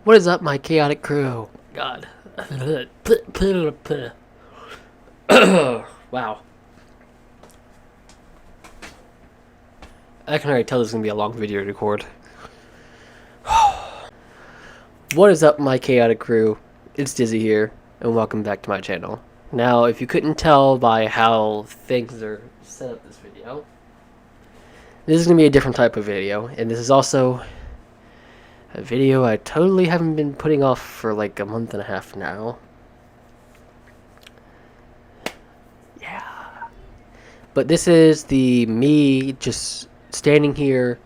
What is up, my chaotic crew? God. Wow. I can already tell this is going to be a long video to record. What is up, my chaotic crew? It's Dizzy here, and welcome back to my channel. Now, if you couldn't tell by how things are set up this video, this is going to be a different type of video, and this is also a video I totally haven't been putting off for like a month and a half now. Yeah. But this is me just standing here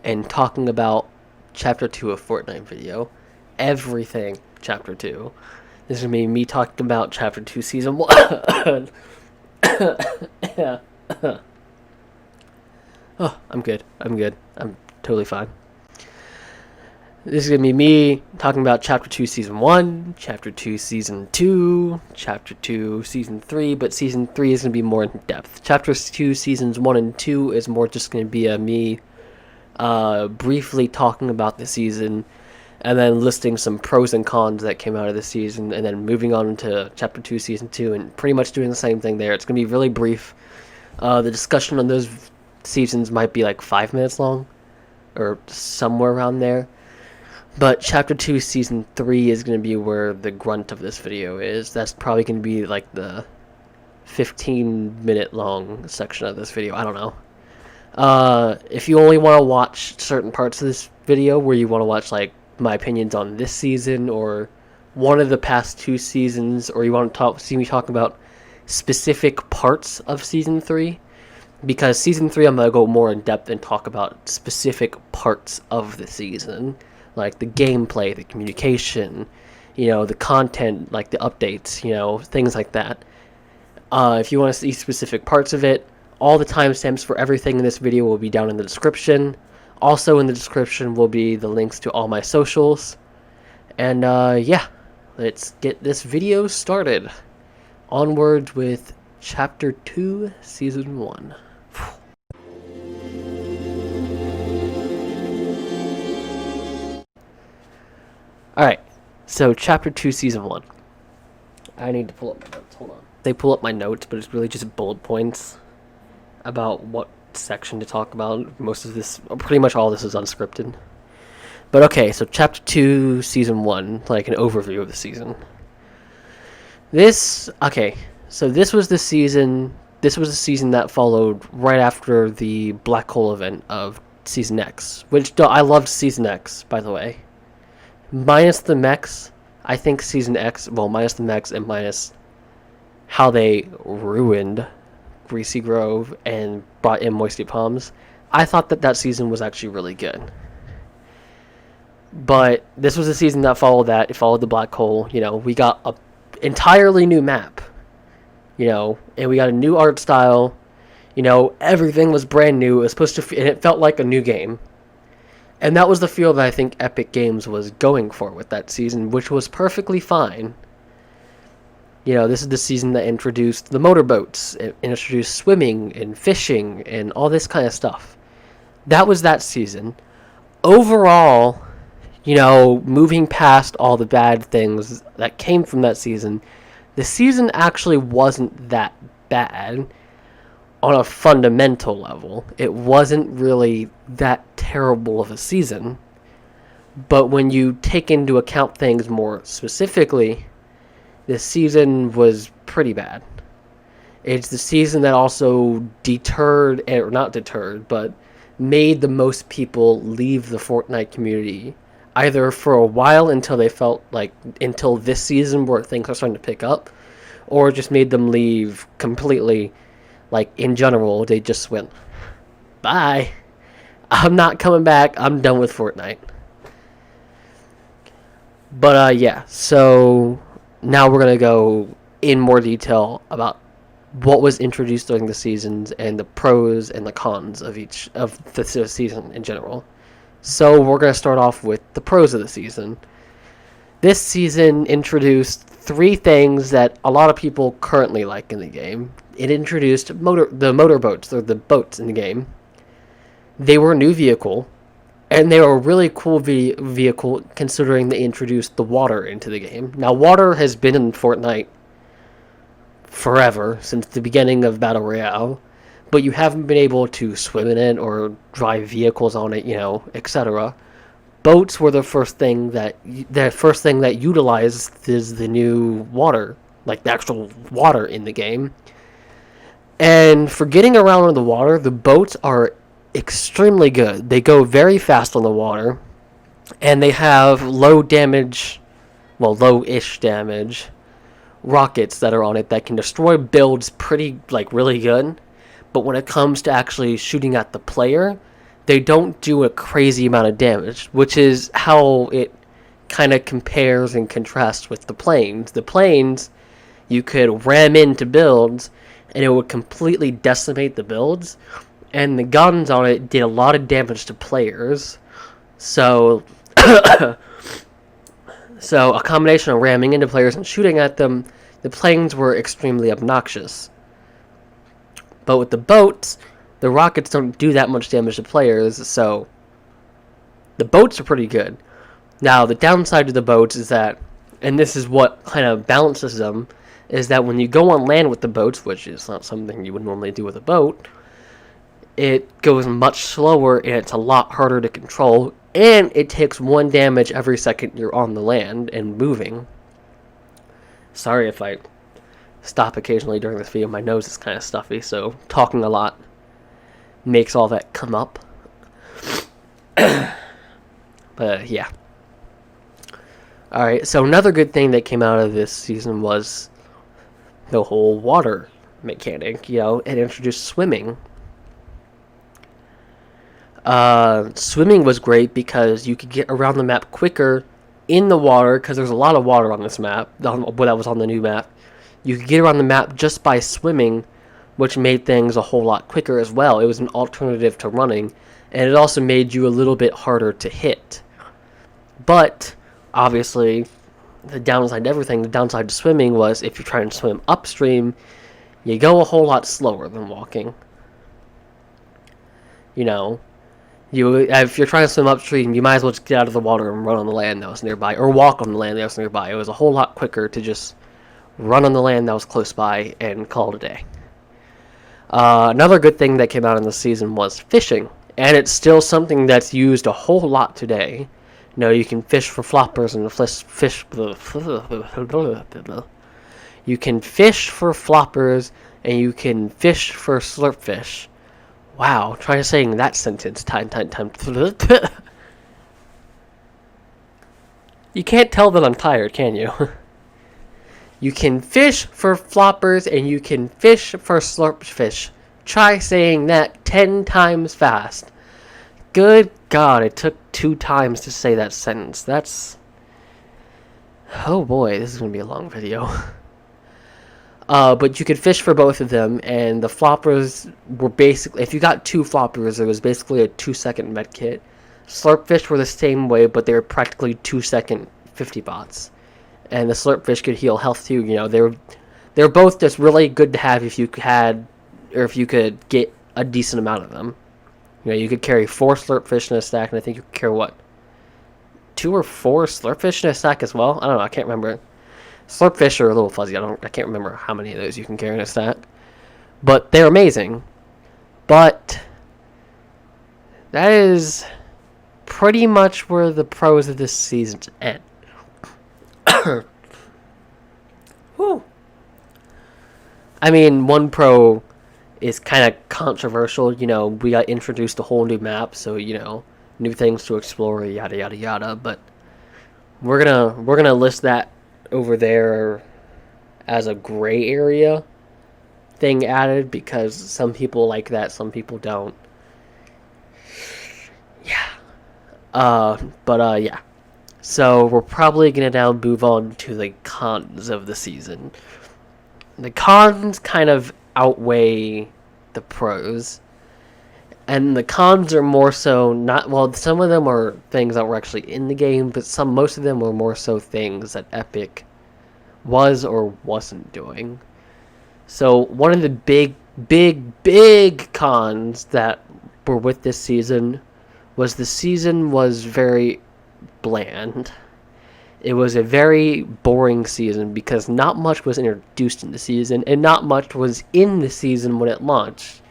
and talking about Chapter 2 of Fortnite video. Everything Chapter 2. This is going to be me talking about Chapter 2 Season 1. Yeah. Oh, I'm good. I'm totally fine. This is going to be me talking about Chapter 2 Season 1, Chapter 2 Season 2, Chapter 2 Season 3, but Season 3 is going to be more in depth. Chapter 2 Seasons 1 and 2 is more just going to be me briefly talking about the season, and then listing some pros and cons that came out of the season, and then moving on to Chapter 2 Season 2, and pretty much doing the same thing there. It's going to be really brief. The discussion on those seasons might be like 5 minutes long, or somewhere around there. But Chapter 2 Season 3 is going to be where the grunt of this video is. That's probably going to be like the 15-minute long section of this video. I don't know. If you only want to watch certain parts of this video, where you want to watch like my opinions on this season or one of the past 2 seasons, or you want to see me talk about specific parts of Season 3, because Season 3 I'm going to go more in depth and talk about specific parts of the season. Like the gameplay, the communication, the content, like the updates, things like that. If you want to see specific parts of it, all the timestamps for everything in this video will be down in the description. Also in the description will be the links to all my socials. And yeah, let's get this video started. Onwards with Chapter 2, Season 1. Alright, so Chapter 2, Season 1. I need to pull up my notes, hold on. They pull up my notes, but it's really just bullet points about what section to talk about. Pretty much all this is unscripted. But okay, so Chapter 2, Season 1, like an overview of the season. This was the season that followed right after the Black Hole event of Season X, which I loved Season X, by the way. Minus the mechs, I think Season X, minus the mechs and minus how they ruined Greasy Grove and brought in Moisty Palms, I thought that season was actually really good. But this was the season that followed that. It followed the Black Hole. We got a entirely new map. And we got a new art style. Everything was brand new. It was supposed to, and it felt like a new game. And that was the feel that I think Epic Games was going for with that season, which was perfectly fine. This is the season that introduced the motorboats, it introduced swimming and fishing and all this kind of stuff. That was that season. Overall, moving past all the bad things that came from that season, the season actually wasn't that bad. On a fundamental level, it wasn't really that terrible of a season. But when you take into account things more specifically, this season was pretty bad. It's the season that also but made the most people leave the Fortnite community, either for a while until this season where things are starting to pick up, or just made them leave completely. Like, in general, they just went, bye, I'm not coming back, I'm done with Fortnite. But, yeah, so now we're going to go in more detail about what was introduced during the seasons and the pros and the cons of each of the season in general. So we're going to start off with the pros of the season. This season introduced 3 things that a lot of people currently like in the game. It introduced the motorboats, or the boats in the game. They were a new vehicle. And they were a really cool vehicle considering they introduced the water into the game. Now, water has been in Fortnite forever, since the beginning of Battle Royale, but you haven't been able to swim in it or drive vehicles on it, etc. Boats were the first thing that utilized is the new water, like the actual water in the game. And for getting around in the water, the boats are extremely good. They go very fast on the water, and they have low-ish damage rockets that are on it that can destroy builds pretty, really good. But when it comes to actually shooting at the player, they don't do a crazy amount of damage, which is how it kind of compares and contrasts with the planes. The planes, you could ram into builds, and it would completely decimate the builds, and the guns on it did a lot of damage to players. So, so a combination of ramming into players and shooting at them, the planes were extremely obnoxious. But with the boats, the rockets don't do that much damage to players, so the boats are pretty good. Now, the downside to the boats is that, and this is what kind of balances them, is that when you go on land with the boats, which is not something you would normally do with a boat, it goes much slower and it's a lot harder to control, and it takes 1 damage every second you're on the land and moving. Sorry if I stop occasionally during this video, my nose is kind of stuffy, so talking a lot makes all that come up. But yeah. Alright, so another good thing that came out of this season was the whole water mechanic. It introduced swimming. Swimming was great because you could get around the map quicker in the water, because there's a lot of water on this map, that was on the new map. You could get around the map just by swimming, which made things a whole lot quicker as well. It was an alternative to running, and it also made you a little bit harder to hit. But, obviously, the downside to swimming was if you're trying to swim upstream, you go a whole lot slower than walking. If you're trying to swim upstream, you might as well just get out of the water and run on the land that was nearby, or walk on the land that was nearby. It was a whole lot quicker to just run on the land that was close by and call it a day. Another good thing that came out in this season was fishing, and it's still something that's used a whole lot today. You can fish for floppers and fish. You can fish for floppers and you can fish for slurpfish. Wow, try saying that sentence time. You can't tell that I'm tired, can you? You can fish for floppers and you can fish for slurpfish. Try saying that 10 times fast. Good God, it took 2 times to say that sentence. That's... Oh boy, this is going to be a long video. But you could fish for both of them, and the floppers were basically... If you got 2 floppers, it was basically a 2-second medkit. Slurpfish were the same way, but they were practically 2-second 50 bots. And the slurpfish could heal health too. They were both just really good to have if you could get a decent amount of them. You could carry 4 slurpfish in a stack, and I think you could carry 2 or 4 slurpfish in a stack as well. I don't know. I can't remember. Slurpfish are a little fuzzy. I can't remember how many of those you can carry in a stack. But they're amazing. But that is pretty much where the pros of this season end. Whew. I mean, one pro is kind of controversial. We got introduced a whole new map, so new things to explore, yada yada yada. But we're gonna list that over there as a gray area thing added, because some people like that, some people don't. Yeah. Yeah. So we're probably gonna now move on to the cons of the season. The cons kind of outweigh the pros. And the cons are more so some of them are things that were actually in the game, but most of them were more so things that Epic was or wasn't doing. So one of the big cons that were with this season was the season was very bland. It was a very boring season because not much was introduced in the season, and not much was in the season when it launched.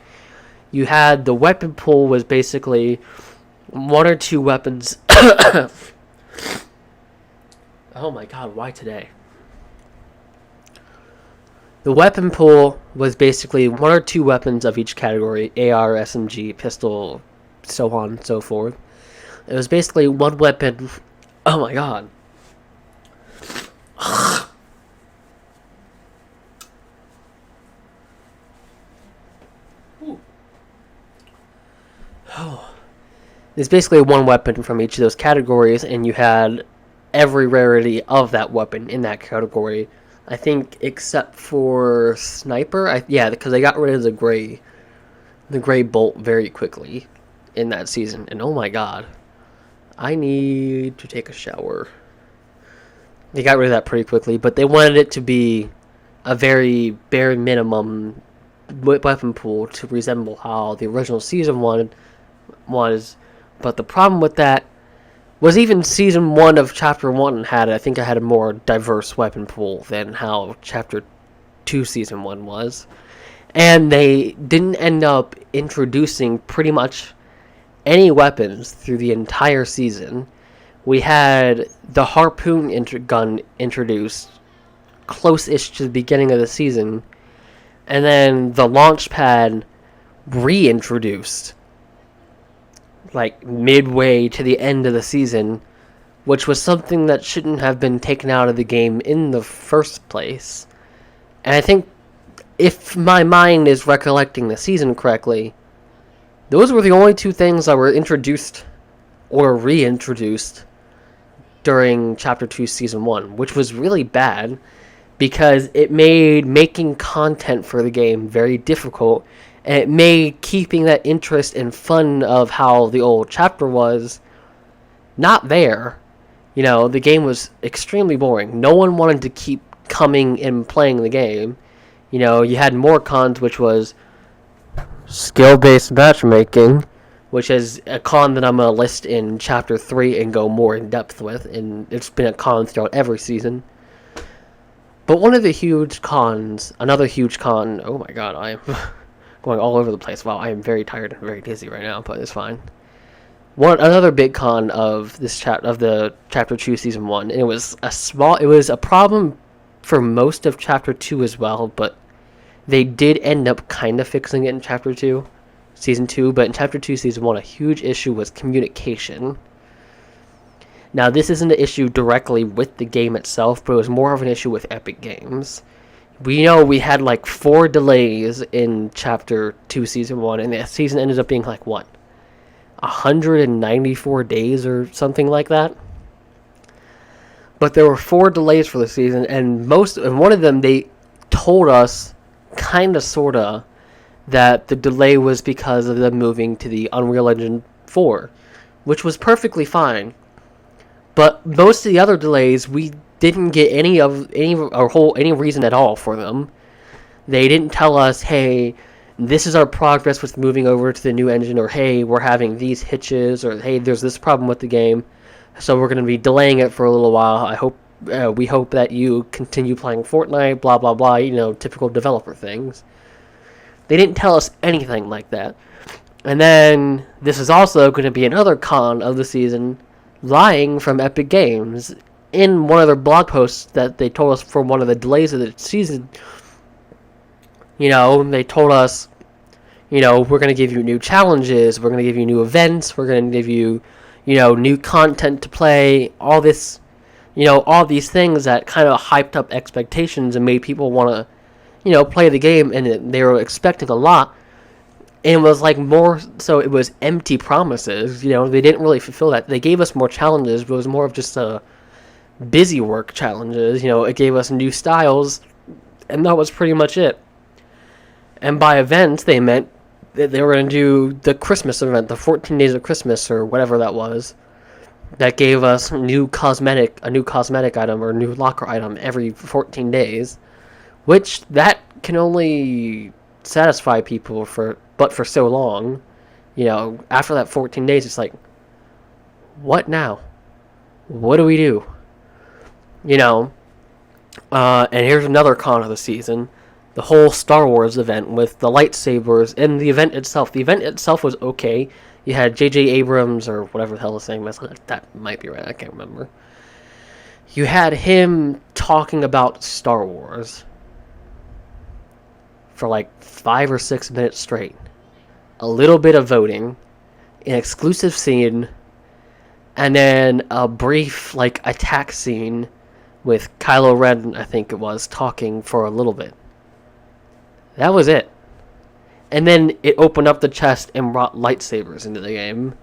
You had the weapon pool was basically one or two weapons. Oh my god, why today? The weapon pool was basically one or two weapons of each category: AR, SMG, pistol, so on and so forth. It was basically one weapon. Oh my god. There's basically one weapon from each of those categories, and you had every rarity of that weapon in that category. I think except for sniper, because they got rid of the gray bolt very quickly in that season. And oh my god, I need to take a shower. They got rid of that pretty quickly, but they wanted it to be a very bare minimum weapon pool to resemble how the original season one was. But the problem with that was even season 1 of chapter 1 had a more diverse weapon pool than how chapter 2 season 1 was. And they didn't end up introducing pretty much any weapons through the entire season. We had the harpoon gun introduced close-ish to the beginning of the season, and then the launch pad reintroduced like midway to the end of the season, which was something that shouldn't have been taken out of the game in the first place. And I think, if my mind is recollecting the season correctly, those were the only two things that were introduced or reintroduced during Chapter 2 Season 1, which was really bad because it made making content for the game very difficult, and it made keeping that interest and fun of how the old chapter was not there. You know, the game was extremely boring. No one wanted to keep coming and playing the game. You know, you had more cons, which was skill-based matchmaking, which is a con that I'm going to list in Chapter 3 and go more in depth with, and it's been a con throughout every season. But one of the huge cons, another huge con, oh my god, I am going all over the place. Wow, I am very tired and very dizzy right now, but it's fine. Another big con of this the Chapter 2 Season 1, and it was a problem for most of Chapter 2 as well, but they did end up kind of fixing it in Chapter 2, Season 2, but in Chapter 2, Season 1, a huge issue was communication. Now, this isn't an issue directly with the game itself, but it was more of an issue with Epic Games. We know we had like 4 delays in Chapter 2, Season 1, and the season ended up being like, what? 194 days or something like that? But there were 4 delays for the season, and one of them, they told us, kinda, sorta, that the delay was because of them moving to the Unreal Engine 4, which was perfectly fine. But most of the other delays, we didn't get any reason at all for them. They didn't tell us, hey, this is our progress with moving over to the new engine, or hey, we're having these hitches, or hey, there's this problem with the game, so we're going to be delaying it for a little while. We hope that you continue playing Fortnite, blah blah blah, typical developer things. They didn't tell us anything like that. And then this is also going to be another con of the season, lying from Epic Games. In one of their blog posts that they told us for one of the delays of the season, they told us, we're going to give you new challenges, we're going to give you new events, we're going to give you, new content to play, all this, all these things that kind of hyped up expectations and made people want to, play the game, and they were expecting a lot. And it was like more, so it was empty promises, they didn't really fulfill that. They gave us more challenges, but it was more of just a busy work challenges. It gave us new styles, and that was pretty much it. And by events, they meant that they were going to do the Christmas event, the 14 Days of Christmas, or whatever that was. That gave us a new cosmetic item, or a new locker item every 14 days. Which, that can only satisfy people for so long. After that 14 days, it's like, what now? What do we do? You know, and here's another con of the season. The whole Star Wars event with the lightsabers and the event itself. The event itself was okay. You had J.J. Abrams, or whatever the hell his name is. That might be right. I can't remember. You had him talking about Star Wars for like 5 or 6 minutes straight. A little bit of voting, an exclusive scene, and then a brief like attack scene with Kylo Ren, I think it was, talking for a little bit. That was it. And then it opened up the chest and brought lightsabers into the game,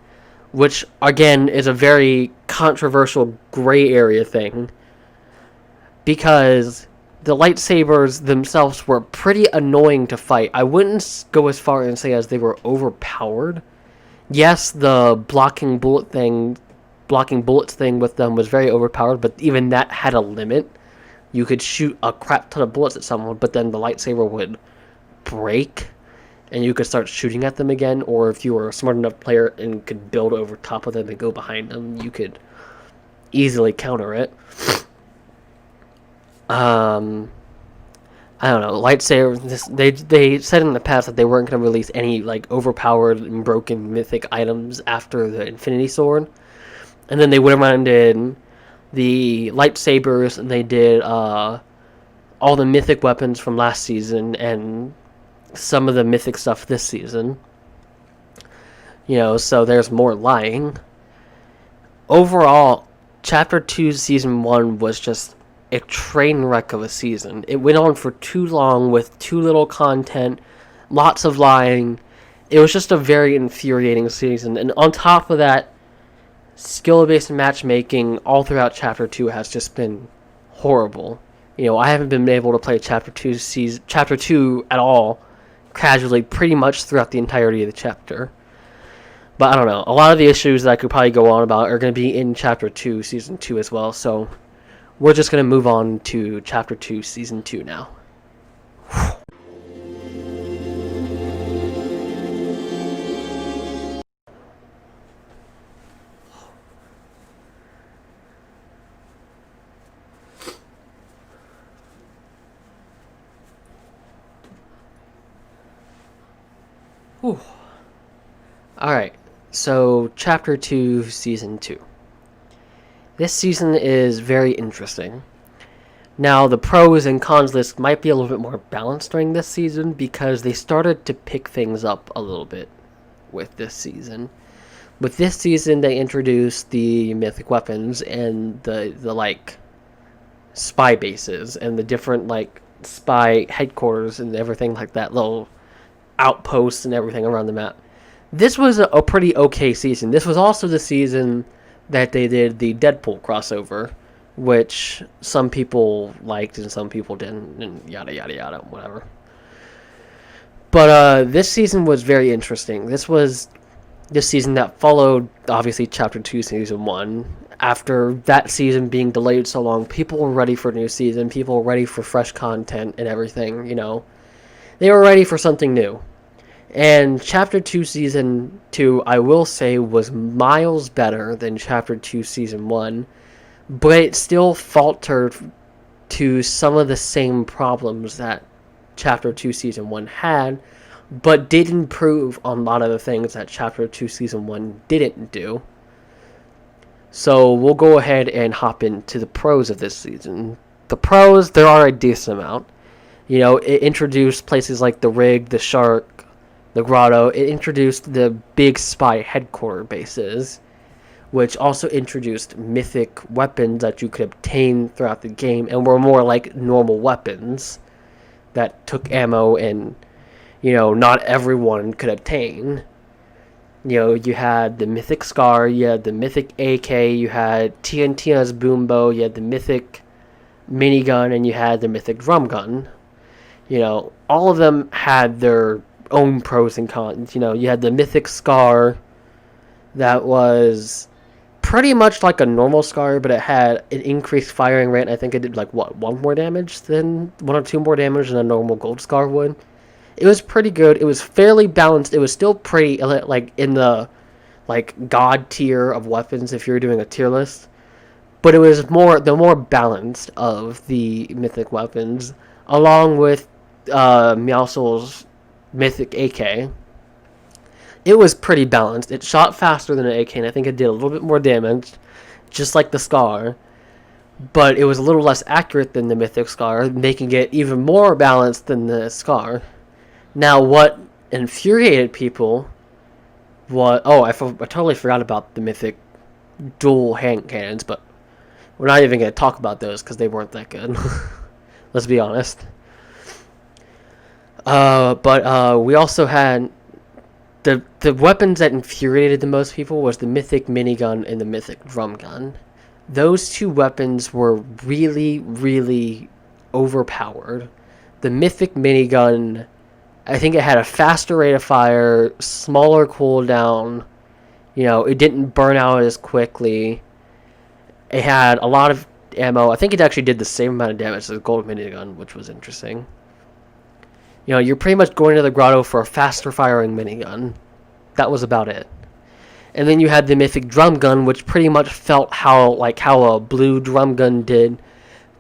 which, again, is a very controversial gray area thing, because the lightsabers themselves were pretty annoying to fight. I wouldn't go as far and say as they were overpowered. Yes, the blocking bullets thing with them was very overpowered, but even that had a limit. You could shoot a crap ton of bullets at someone, but then the lightsaber would break, and you could start shooting at them again, or if you were a smart enough player and could build over top of them and go behind them, you could easily counter it. I don't know, lightsabers, they said in the past that they weren't going to release any like overpowered and broken mythic items after the Infinity Sword, and then they went around and did the lightsabers, and they did all the mythic weapons from last season and some of the mythic stuff this season. You know, so there's more lying. Overall, Chapter 2 Season 1 was just a train wreck of a season. It went on for too long with too little content, lots of lying. It was just a very infuriating season. And on top of that, skill-based matchmaking all throughout Chapter 2 has just been horrible. You know, I haven't been able to play Chapter 2 at all casually pretty much throughout the entirety of the chapter. But I don't know. A lot of the issues that I could probably go on about are going to be in Chapter 2, Season 2 as well. So we're just going to move on to Chapter 2, Season 2 now. Whew. Alright, so Chapter 2, Season 2. This season is very interesting. Now, the pros and cons list might be a little bit more balanced during this season because they started to pick things up a little bit with this season. With this season, they introduced the mythic weapons and the like, spy bases and the different, like, spy headquarters and everything like that, little outposts and everything around the map. This was a pretty okay season. This was also the season that they did the Deadpool crossover, which some people liked and some people didn't, and yada yada yada, whatever. But this season was very interesting. This was this season that followed, obviously, Chapter 2, Season 1. After that season being delayed so long, people were ready for a new season. People were ready for fresh content and everything, you know. They were ready for something new. And Chapter 2 Season 2, I will say, was miles better than Chapter 2 Season 1, but it still faltered to some of the same problems that Chapter 2 Season 1 had, but did improve on a lot of the things that Chapter 2 Season 1 didn't do. So we'll go ahead and hop into the pros of this season. The pros, there are a decent amount. You know, it introduced places like the Rig, the Shark, the Grotto. It introduced the big spy headquarter bases, which also introduced mythic weapons that you could obtain throughout the game and were more like normal weapons that took ammo and, you know, not everyone could obtain. You know, you had the mythic Scar, you had the mythic AK, you had TNT's boom bow, you had the mythic minigun, and you had the mythic drum gun. You know, all of them had their own pros and cons. You know, you had the mythic Scar that was pretty much like a normal Scar, but it had an increased firing rate. I think it did like, what, one or two more damage than a normal gold Scar would. It was pretty good. It was fairly balanced. It was still pretty, like, in the like god tier of weapons if you were doing a tier list. But it was the more balanced of the mythic weapons, along with Meowscles' mythic AK. It was pretty balanced. It shot faster than an AK, and I think it did a little bit more damage, just like the Scar. But it was a little less accurate than the mythic Scar, making it even more balanced than the Scar. Now, what infuriated people was... Oh, I totally forgot about the mythic dual hand cannons, but we're not even going to talk about those because they weren't that good. Let's be honest. But we also had... The weapons that infuriated the most people was the mythic minigun and the mythic drum gun. Those two weapons were really, really overpowered. The mythic minigun, I think it had a faster rate of fire, smaller cooldown. You know, it didn't burn out as quickly. It had a lot of ammo. I think it actually did the same amount of damage as the gold minigun, which was interesting. You know, you're pretty much going to the grotto for a faster firing minigun. That was about it. And then you had the mythic drum gun, which pretty much felt how a blue drum gun did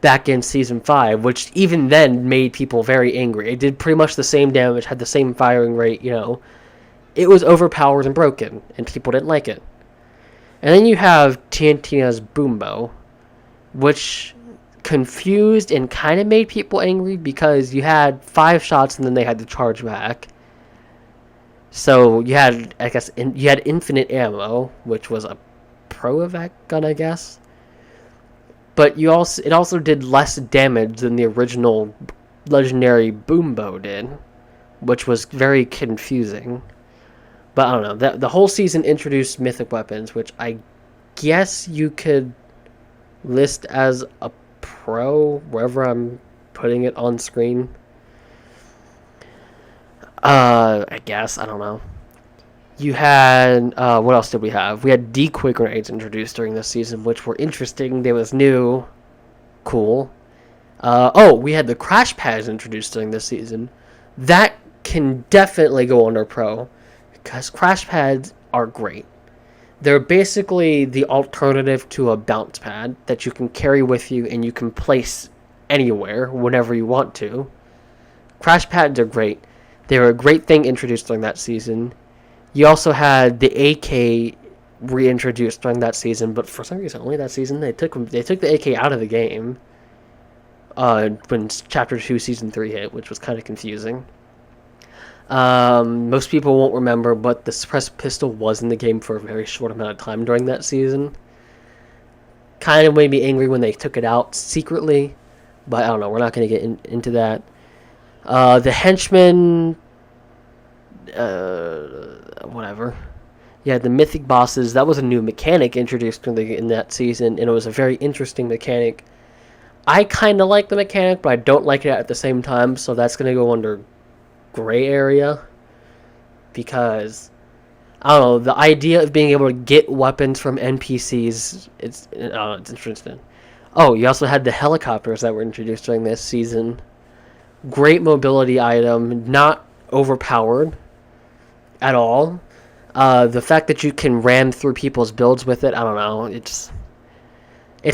back in Season 5, which even then made people very angry. It did pretty much the same damage, had the same firing rate, you know. It was overpowered and broken, and people didn't like it. And then you have Tintina's Boombo, which confused and kind of made people angry because you had 5 shots and then they had to charge back. So you had, I guess, you had infinite ammo, which was a pro evac gun, I guess. But it also did less damage than the original legendary Boombo did, which was very confusing. But I don't know. The whole season introduced mythic weapons, which I guess you could list as a pro wherever I'm putting it on screen. I guess, I don't know. You had, what else did we have? We had decoy grenades introduced during this season, which were interesting. They was new. Cool. We had the crash pads introduced during this season. That can definitely go under pro, because crash pads are great. They're basically the alternative to a bounce pad that you can carry with you and you can place anywhere, whenever you want to. Crash pads are great. They were a great thing introduced during that season. You also had the AK reintroduced during that season, but for some reason, only that season, they took the AK out of the game when Chapter 2, Season 3 hit, which was kind of confusing. Most people won't remember, but the suppressed pistol was in the game for a very short amount of time during that season. Kind of made me angry when they took it out secretly, but I don't know, we're not going to get into that. The henchmen, whatever. Yeah, the mythic bosses, that was a new mechanic introduced in that season, and it was a very interesting mechanic. I kind of like the mechanic, but I don't like it at the same time, so that's going to go under gray area, because I don't know, the idea of being able to get weapons from NPCs, it's interesting. Oh, you also had the helicopters that were introduced during this season. Great mobility item, not overpowered at all. The fact that you can ram through people's builds with it, I don't know, it's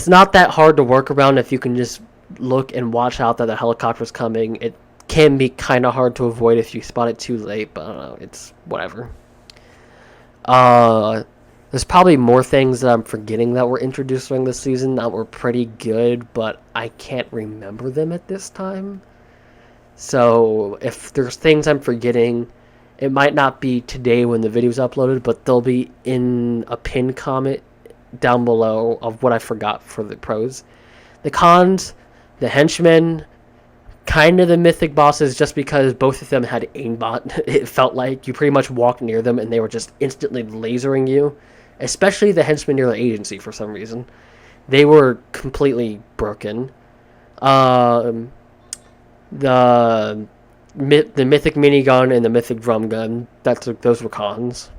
not that hard to work around if you can just look and watch out that the helicopter's coming. It can be kind of hard to avoid if you spot it too late, but I don't know, it's whatever. There's probably more things that I'm forgetting that were introduced during this season that were pretty good, but I can't remember them at this time. So if there's things I'm forgetting, it might not be today when the video's uploaded, but they'll be in a pinned comment down below of what I forgot for the pros. The cons, the henchmen, kind of the mythic bosses, just because both of them had aimbot. It felt like you pretty much walked near them and they were just instantly lasering you. Especially the henchmen near the agency for some reason. They were completely broken. The mythic minigun and the mythic drum gun, those were cons.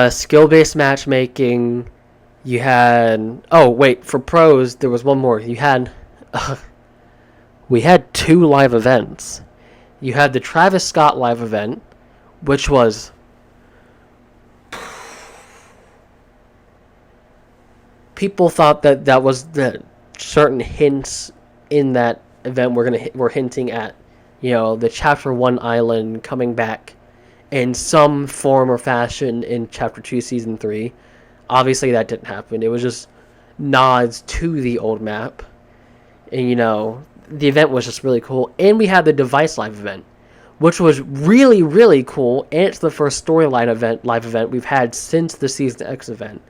Skill-based matchmaking. You had... Oh, wait. For pros, there was one more. You had... we had 2 live events. You had the Travis Scott live event, which was people thought that that was the certain hints in that event were hinting at, the Chapter 1 island coming back in some form or fashion in Chapter 2 Season 3. Obviously, that didn't happen. It was just nods to the old map. And, the event was just really cool. And we had the Device Live event, which was really, really cool. And it's the first storyline live event we've had since the Season X event.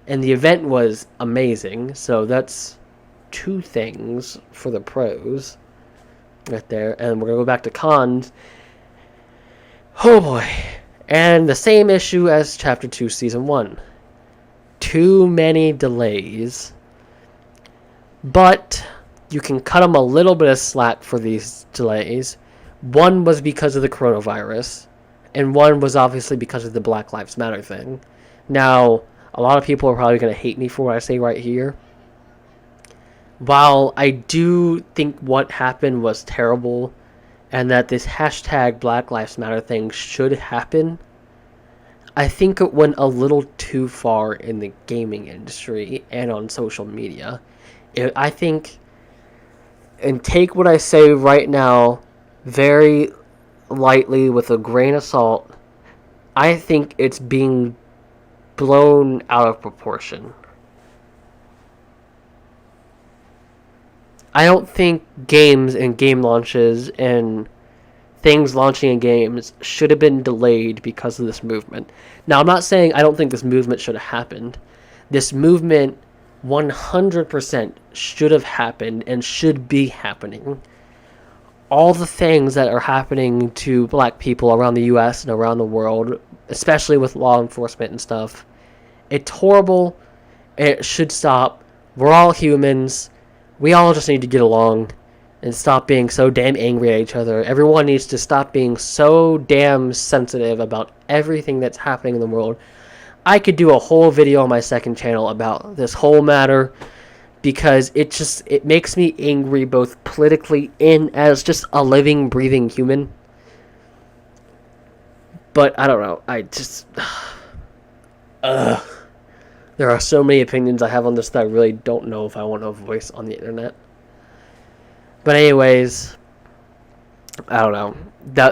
And the event was amazing. So that's 2 things for the pros right there. And we're going to go back to cons. Oh boy. And the same issue as Chapter 2 Season 1. Too many delays. But you can cut them a little bit of slack for these delays. One was because of the coronavirus, and one was obviously because of the Black Lives Matter thing. Now, a lot of people are probably going to hate me for what I say right here. While I do think what happened was terrible, and that this hashtag Black Lives Matter thing should happen, I think it went a little too far in the gaming industry and on social media. I think, and take what I say right now very lightly with a grain of salt, I think it's being blown out of proportion. I don't think games and game launches and things launching in games should have been delayed because of this movement. Now, I'm not saying I don't think this movement should have happened. This movement 100% should have happened and should be happening. All the things that are happening to black people around the US and around the world, especially with law enforcement and stuff, it's horrible. It should stop. We're all humans. We all just need to get along and stop being so damn angry at each other. Everyone needs to stop being so damn sensitive about everything that's happening in the world. I could do a whole video on my second channel about this whole matter, because it makes me angry both politically and as just a living, breathing human. But I don't know. There are so many opinions I have on this that I really don't know if I want to voice on the internet. But anyways, I don't know.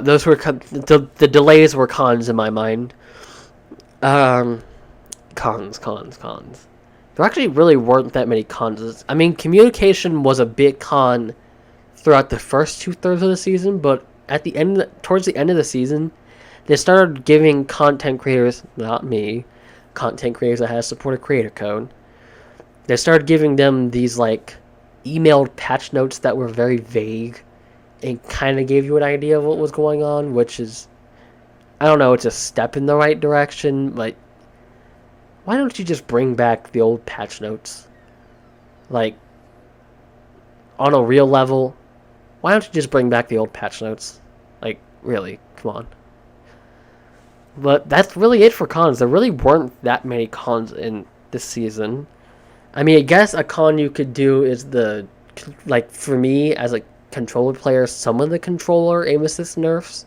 Those were the delays were cons in my mind. Cons. There actually really weren't that many cons. I mean, communication was a big con throughout the first 2/3 of the season, but at the end, towards the end of the season, they started giving content creators, not me, content creators that had a supported creator code. They started giving them these emailed patch notes that were very vague and kind of gave you an idea of what was going on, which is, I don't know, it's a step in the right direction. Why don't you just bring back the old patch notes? On a real level, why don't you just bring back the old patch notes? Really, come on. But that's really it for cons. There really weren't that many cons in this season. I mean, I guess a con you could do is for me, as a controller player, some of the controller aim assist nerfs.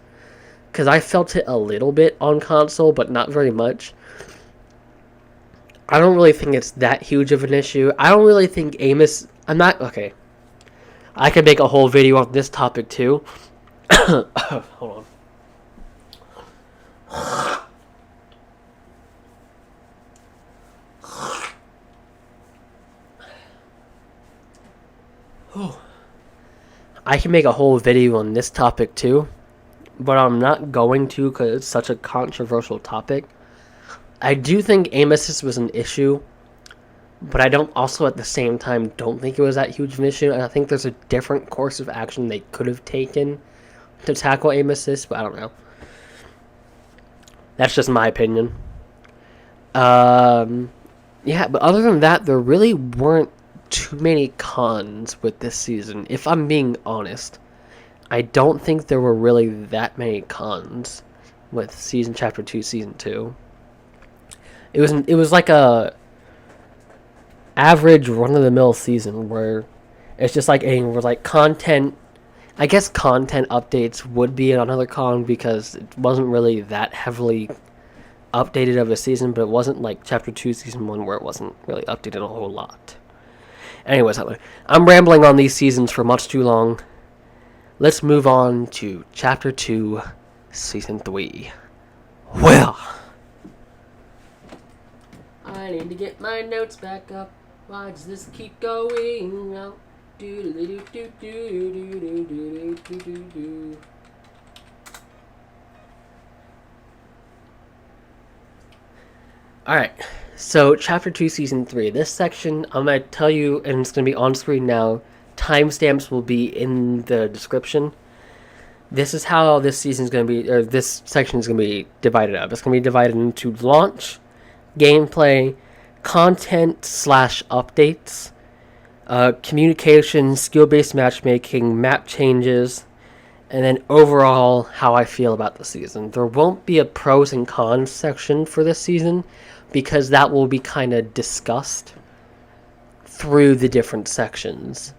Because I felt it a little bit on console, but not very much. I don't really think it's that huge of an issue. I don't really think okay. I could make a whole video on this topic too. Hold on. I can make a whole video on this topic too, but I'm not going to because it's such a controversial topic. I do think aim assist was an issue, but I don't also at the same time don't think it was that huge of an issue, and I think there's a different course of action they could have taken to tackle aim assist, but I don't know. That's just my opinion. Yeah, but other than that, there really weren't too many cons with this season. If I'm being honest, I don't think there were really that many cons with Chapter 2, Season 2. It was like a average run-of-the-mill season where it's just content. I guess content updates would be another con because it wasn't really that heavily updated of a season, but it wasn't like Chapter 2 Season 1 where it wasn't really updated a whole lot. Anyways, I'm rambling on these seasons for much too long. Let's move on to Chapter 2 Season 3. Well, I need to get my notes back up. Why does this keep going out? Alright, so Chapter 2 Season 3. This section, I'm going to tell you, and it's going to be on screen now. Timestamps will be in the description. This is how this season is going to be, or this section is going to be divided up. It's going to be divided into launch, gameplay, content/updates, communication, skill-based matchmaking, map changes, and then overall how I feel about the season. There won't be a pros and cons section for this season because that will be kind of discussed through the different sections.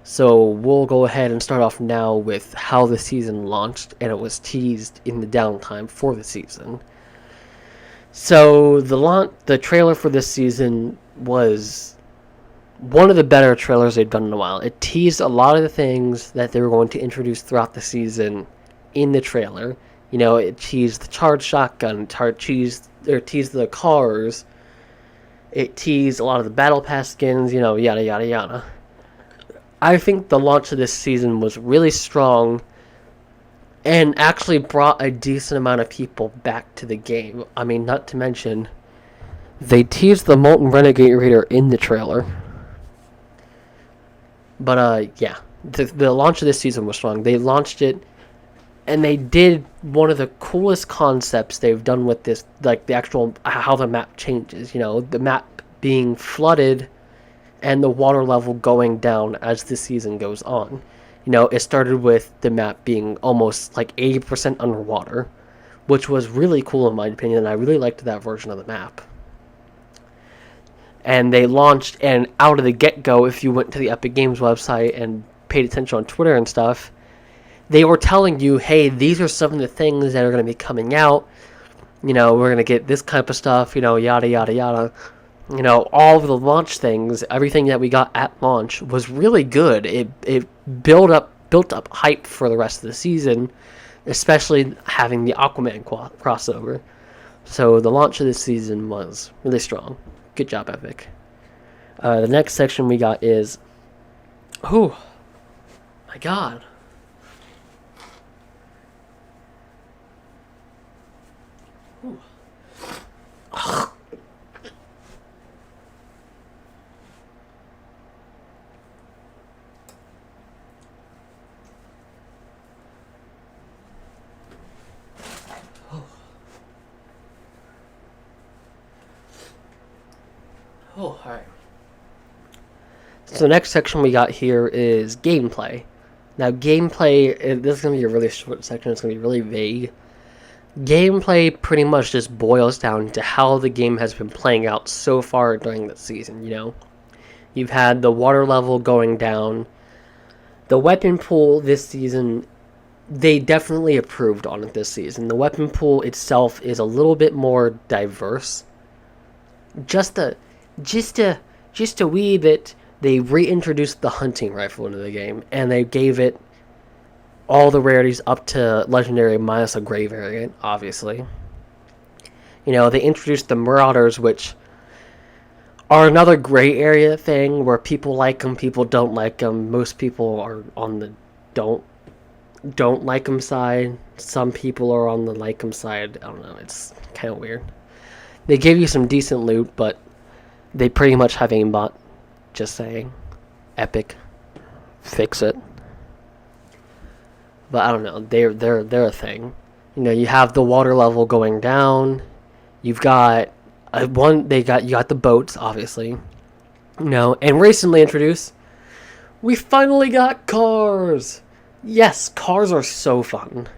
So we'll go ahead and start off now with how the season launched, and it was teased in the downtime for the season. So the trailer for this season was one of the better trailers they've done in a while. It teased a lot of the things that they were going to introduce throughout the season in the trailer. You know, it teased the charged shotgun, teased the cars, it teased a lot of the battle pass skins, you know, yada yada yada. I think the launch of this season was really strong and actually brought a decent amount of people back to the game. I mean, not to mention, they teased the Molten Renegade Raider in the trailer. But, yeah, the launch of this season was strong. They launched it, and they did one of the coolest concepts they've done with this, like the actual, how the map changes. You know, the map being flooded and the water level going down as the season goes on. You know, it started with the map being almost like 80% underwater, which was really cool in my opinion, and I really liked that version of the map. And they launched, and out of the get-go, if you went to the Epic Games website and paid attention on Twitter and stuff, they were telling you, hey, these are some of the things that are going to be coming out. You know, we're going to get this type of stuff, you know, yada, yada, yada. You know, all of the launch things, everything that we got at launch was really good. It built up hype for the rest of the season, especially having the Aquaman crossover. So the launch of this season was really strong. Good job, Epic. The next section we got is... Oh, my God. Ooh. Oh, alright. So the next section we got here is gameplay. Now, gameplay, this is going to be a really short section. It's going to be really vague. Gameplay pretty much just boils down to how the game has been playing out so far during the season, you know? You've had the water level going down. The weapon pool this season, they definitely improved on it this season. The weapon pool itself is a little bit more diverse. Just a wee bit, they reintroduced the hunting rifle into the game, and they gave it all the rarities up to legendary minus a gray variant, obviously. You know, they introduced the Marauders, which are another gray area thing where people like them, people don't like them. Most people are on the don't like them side. Some people are on the like them side. I don't know, it's kind of weird. They give you some decent loot, but they pretty much have aimbot. Just saying. Epic. Fix it. But I don't know. They're a thing. You know, you have the water level going down. You've got you got the boats, obviously. You know, and recently introduced, we finally got cars. Yes, cars are so fun.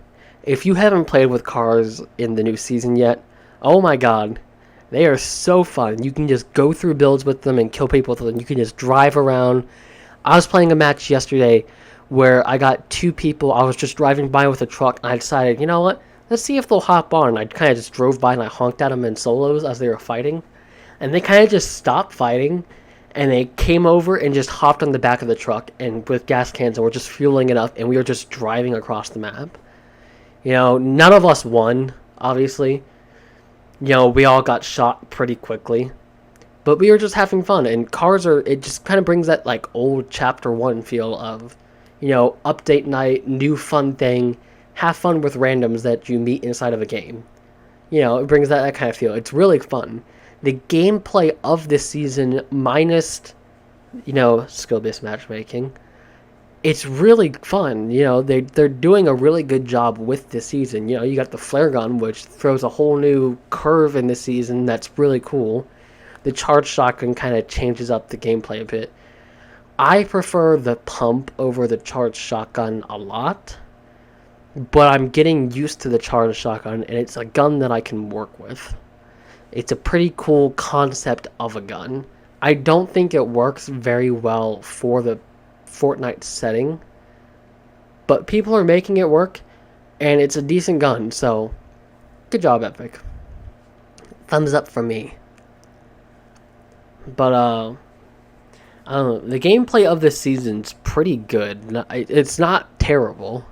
If you haven't played with cars in the new season yet, oh my god. They are so fun. You can just go through builds with them and kill people with them. You can just drive around. I was playing a match yesterday where I got two people. I was just driving by with a truck, and I decided, you know what? let's see if they'll hop on. I kind of just drove by and I honked at them in solos as they were fighting. And they kind of just stopped fighting. And they came over and just hopped on the back of the truck and with gas cans and were just fueling it up. And we were just driving across the map. You know, none of us won, obviously. You know, we all got shot pretty quickly. But we were just having fun. And cars are, it just kind of brings that like old chapter 1 feel of, you know, update night, new fun thing. Have fun with randoms that you meet inside of a game. You know, it brings that kind of feel. It's really fun. The gameplay of this season, minus, you know, skill-based matchmaking, it's really fun. You know, they're doing a really good job with this season. You know, you got the flare gun, which throws a whole new curve in this season that's really cool. The charged shotgun kind of changes up the gameplay a bit. I prefer the pump over the charged shotgun a lot. But I'm getting used to the charged shotgun, and it's a gun that I can work with. It's a pretty cool concept of a gun. I don't think it works very well for the Fortnite setting, but people are making it work, and it's a decent gun, so good job, Epic. Thumbs up from me. But, I don't know, the gameplay of this season's pretty good. It's not terrible.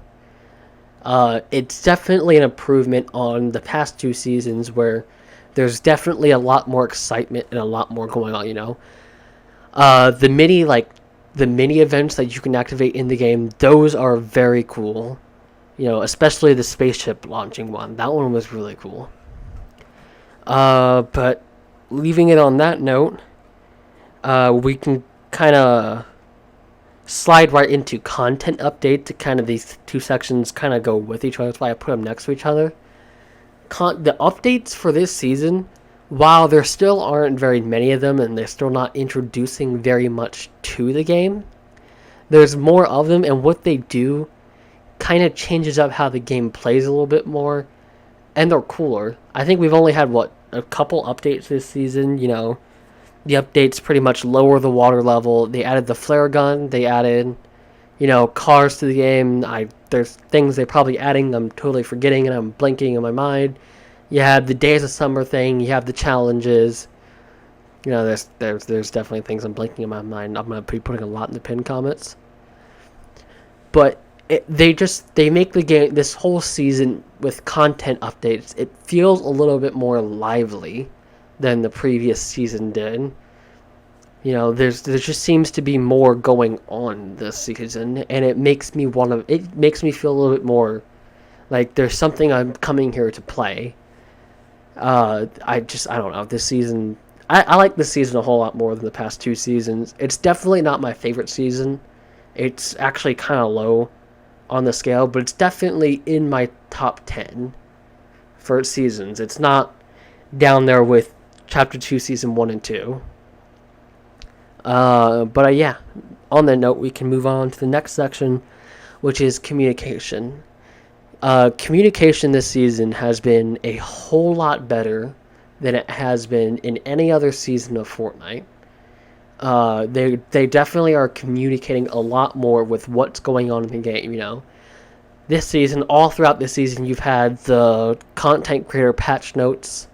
It's definitely an improvement on the past 2 seasons where there's definitely a lot more excitement and a lot more going on, you know. The mini events that you can activate in the game, those are very cool. You know, especially the spaceship launching one. That one was really cool. But leaving it on that note, we can kind of slide right into content update to kind of these 2 sections kind of go with each other. That's why I put them next to each other. The updates for this season, while there still aren't very many of them and they're still not introducing very much to the game, there's more of them, and what they do kind of changes up how the game plays a little bit more, and they're cooler. I think we've only had, a couple updates this season, you know. The updates pretty much lower the water level. They added the flare gun. They added, you know, cars to the game. There's things they're probably adding I'm totally forgetting and I'm blanking in my mind. You have the Days of Summer thing. You have the challenges. You know, there's definitely things I'm blanking in my mind. I'm going to be putting a lot in the pinned comments. But they make the game, this whole season with content updates, it feels a little bit more lively than the previous season did. You know, there just seems to be more going on this season, and it makes me feel a little bit more like there's something I'm coming here to play. I don't know, this season, I like this season a whole lot more than the past 2 seasons. It's definitely not my favorite season. It's actually kind of low on the scale, but it's definitely in my top 10 for seasons. It's not down there with Chapter 2, Season 1 and 2. Yeah, on that note, we can move on to the next section, which is communication. Communication this season has been a whole lot better than it has been in any other season of Fortnite. They definitely are communicating a lot more with what's going on in the game, you know. This season, all throughout this season, you've had the content creator patch notes.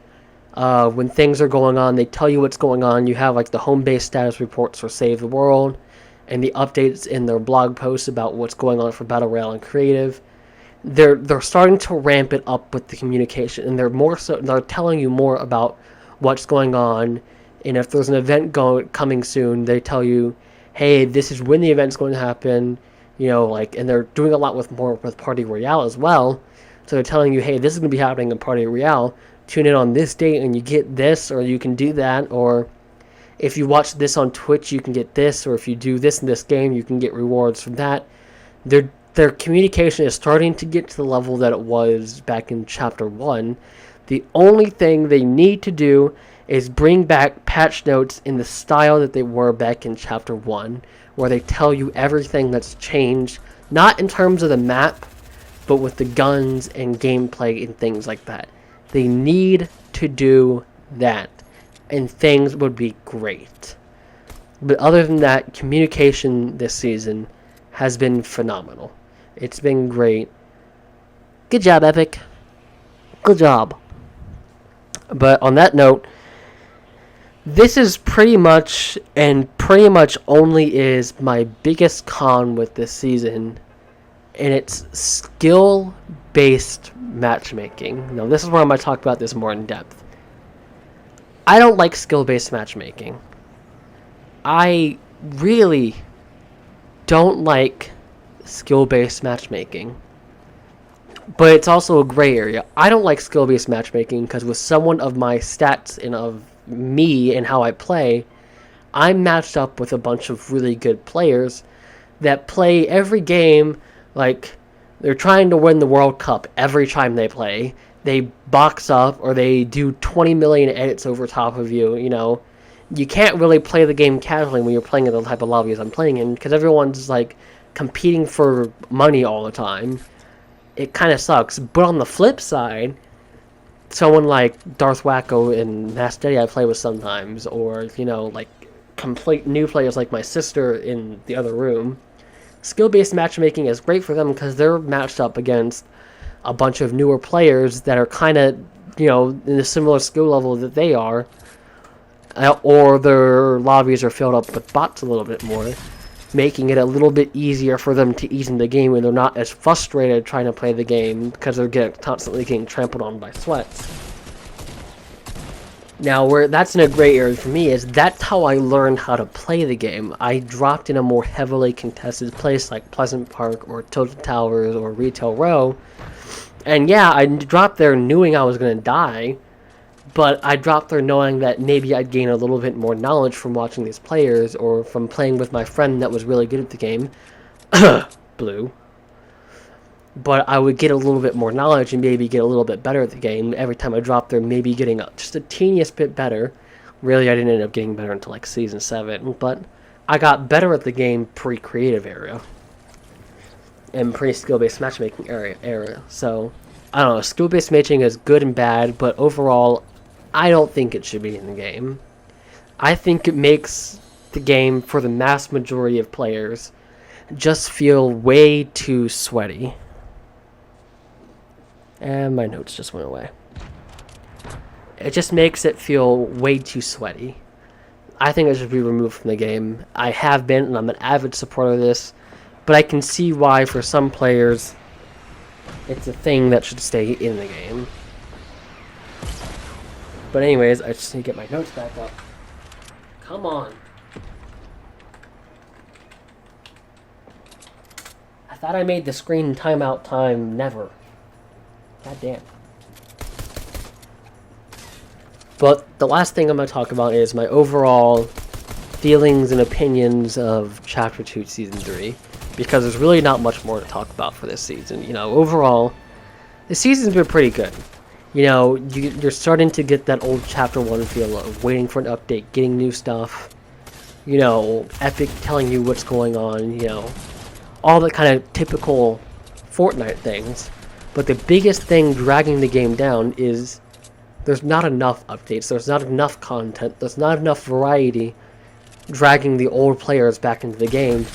When things are going on, they tell you what's going on. You have like the home base status reports for Save the World and the updates in their blog posts about what's going on for Battle Royale and Creative. They're starting to ramp it up with the communication, and they're telling you more about what's going on. And if there's an event coming soon, they tell you, hey, this is when the event's going to happen. You know, like, and they're doing a lot with Party Royale as well. So they're telling you, hey, this is going to be happening in Party Royale. Tune in on this date and you get this, or you can do that, or if you watch this on Twitch, you can get this, or if you do this in this game, you can get rewards from that. Their communication is starting to get to the level that it was back in Chapter 1. The only thing they need to do is bring back patch notes in the style that they were back in Chapter 1, where they tell you everything that's changed, not in terms of the map, but with the guns and gameplay and things like that. They need to do that, and things would be great. But other than that, communication this season has been phenomenal. It's been great. Good job, Epic. Good job. But on that note, this is pretty much, and pretty much only is, my biggest con with this season, and it's skill-based matchmaking. Now, this is where I'm going to talk about this more in depth. I don't like skill-based matchmaking. I really don't like skill-based matchmaking. But it's also a gray area. I don't like skill-based matchmaking because with someone of my stats and of me and how I play, I'm matched up with a bunch of really good players that play every game like they're trying to win the World Cup every time they play. They box up or they do 20 million edits over top of you, you know. You can't really play the game casually when you're playing in the type of lobbies I'm playing in because everyone's like competing for money all the time. It kind of sucks. But on the flip side, someone like Darth Wacko and Mass Daddy I play with sometimes, or, you know, like complete new players like my sister in the other room, skill-based matchmaking is great for them because they're matched up against a bunch of newer players that are kind of, you know, in a similar skill level that they are, or their lobbies are filled up with bots a little bit more, making it a little bit easier for them to ease into the game and they're not as frustrated trying to play the game because they're constantly getting trampled on by sweats. Now, where that's in a gray area for me is that's how I learned how to play the game. I dropped in a more heavily contested place like Pleasant Park or Tilted Towers or Retail Row, and yeah, I dropped there knowing I was going to die, but I dropped there knowing that maybe I'd gain a little bit more knowledge from watching these players or from playing with my friend that was really good at the game, Blue. But I would get a little bit more knowledge and maybe get a little bit better at the game every time I dropped there, maybe getting just a teeniest bit better. Really, I didn't end up getting better until like Season 7, but I got better at the game pre-creative area and pre-skill-based matchmaking area. So, I don't know, skill-based matching is good and bad, but overall, I don't think it should be in the game. I think it makes the game, for the mass majority of players, just feel way too sweaty. And my notes just went away. It just makes it feel way too sweaty. I think it should be removed from the game. I have been, and I'm an avid supporter of this, but I can see why, for some players, it's a thing that should stay in the game. But anyways, I just need to get my notes back up. Come on. I thought I made the screen timeout time. Never. God damn. But the last thing I'm going to talk about is my overall feelings and opinions of Chapter 2 Season 3. Because there's really not much more to talk about for this season. You know, overall, the season's been pretty good. You know, you're starting to get that old Chapter 1 feel of waiting for an update, getting new stuff. You know, Epic telling you what's going on, you know. All the kind of typical Fortnite things. But the biggest thing dragging the game down is there's not enough updates, there's not enough content, there's not enough variety dragging the old players back into the game.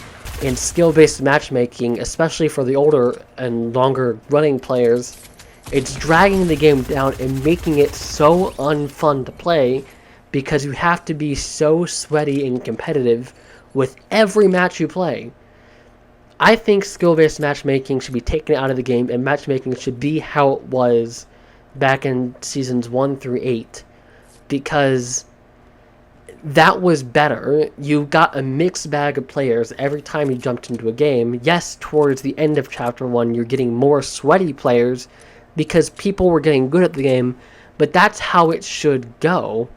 And skill-based matchmaking, especially for the older and longer running players, it's dragging the game down and making it so unfun to play because you have to be so sweaty and competitive with every match you play. I think skill-based matchmaking should be taken out of the game and matchmaking should be how it was back in Seasons 1 through 8 because that was better. You got a mixed bag of players every time you jumped into a game. Yes, towards the end of Chapter 1 you're getting more sweaty players because people were getting good at the game, but that's how it should go.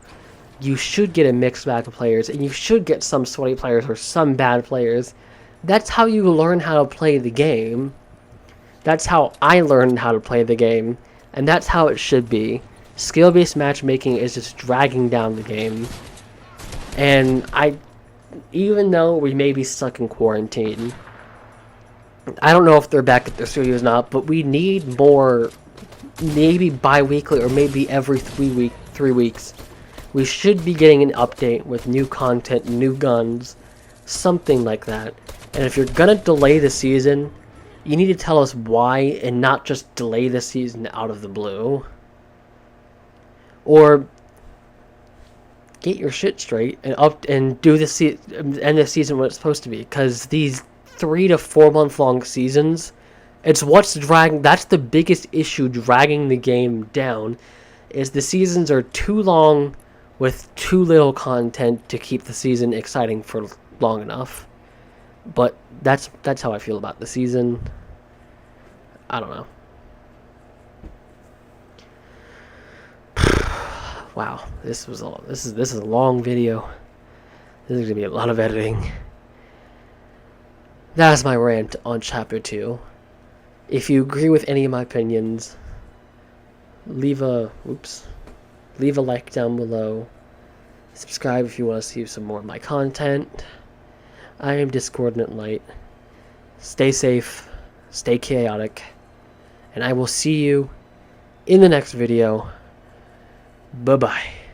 You should get a mixed bag of players, and you should get some sweaty players or some bad players. That's how you learn how to play the game. That's how I learned how to play the game, and that's how it should be. Skill-based matchmaking is just dragging down the game. And even though we may be stuck in quarantine, I don't know if they're back at their studios or not, but we need more, maybe bi-weekly or maybe every 3 weeks. We should be getting an update with new content, new guns, something like that. And if you're gonna delay the season, you need to tell us why and not just delay the season out of the blue. or get your shit straight and do the end the season what it's supposed to be. Because these 3 to 4 month long seasons, it's what's dragging. That's the biggest issue dragging the game down. Is the seasons are too long with too little content to keep the season exciting for long enough. But that's how I feel about the season. I don't know. Wow, this is a long video. This is gonna be a lot of editing. That's my rant on chapter 2. If you agree with any of my opinions, leave a like down below. Subscribe if you want to see some more of my content. I am Discoordinate Light. Stay safe, stay chaotic, and I will see you in the next video. Bye-bye.